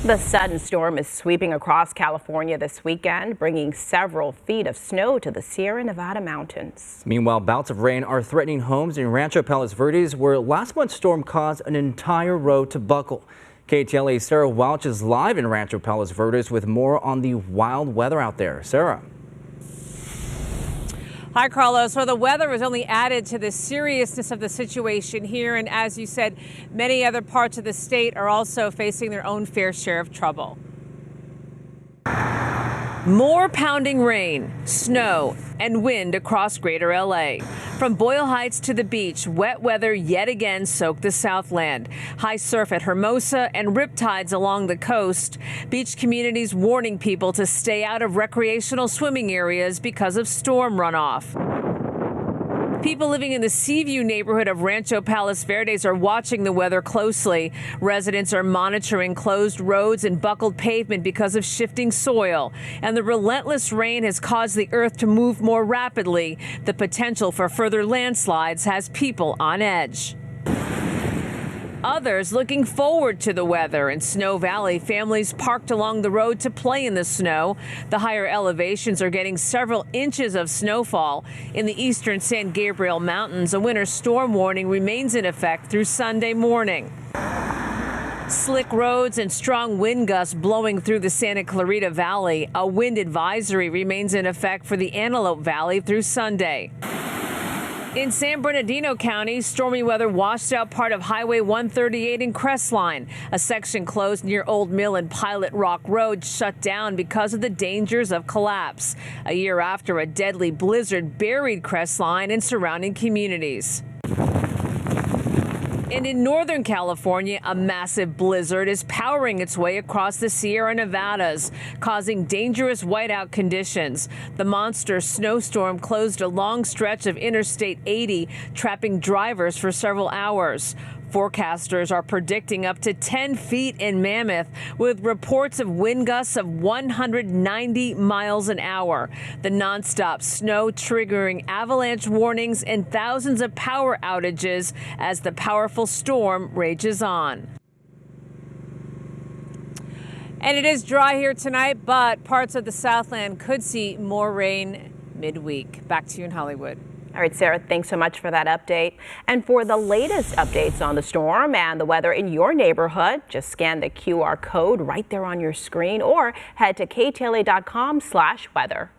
The sudden storm is sweeping across California this weekend, bringing several feet of snow to the Sierra Nevada mountains. Meanwhile, bouts of rain are threatening homes in Rancho Palos Verdes, where last month's storm caused an entire road to buckle. KTLA's Sarah Welch is live in Rancho Palos Verdes with more on the wild weather out there. Sarah. Hi, Carlos. Well, the weather has only added to the seriousness of the situation here. And as you said, many other parts of the state are also facing their own fair share of trouble. More pounding rain, snow, and wind across greater LA. From Boyle Heights to the beach, wet weather yet again soaked the Southland. High surf at Hermosa and riptides along the coast. Beach communities warning people to stay out of recreational swimming areas because of storm runoff. People living in the Seaview neighborhood of Rancho Palos Verdes are watching the weather closely. Residents are monitoring closed roads and buckled pavement because of shifting soil. And the relentless rain has caused the earth to move more rapidly. The potential for further landslides has people on edge. Others looking forward to the weather. In Snow Valley, families parked along the road to play in the snow. The higher elevations are getting several inches of snowfall. In the eastern San Gabriel Mountains, a winter storm warning remains in effect through Sunday morning. Slick roads and strong wind gusts blowing through the Santa Clarita Valley. A wind advisory remains in effect for the Antelope Valley through Sunday. In San Bernardino County, stormy weather washed out part of Highway 138 in Crestline. A section closed near Old Mill and Pilot Rock Road shut down because of the dangers of collapse. A year after a deadly blizzard buried Crestline and surrounding communities. And in Northern California, a massive blizzard is powering its way across the Sierra Nevadas, causing dangerous whiteout conditions. The monster snowstorm closed a long stretch of Interstate 80, trapping drivers for several hours. Forecasters are predicting up to 10 feet in Mammoth, with reports of wind gusts of 190 miles an hour. The nonstop snow triggering avalanche warnings and thousands of power outages as the powerful storm rages on. And it is dry here tonight, but parts of the Southland could see more rain midweek. Back to you in Hollywood. All right, Sarah, thanks so much for that update. And for the latest updates on the storm and the weather in your neighborhood, just scan the QR code right there on your screen or head to ktla.com/weather.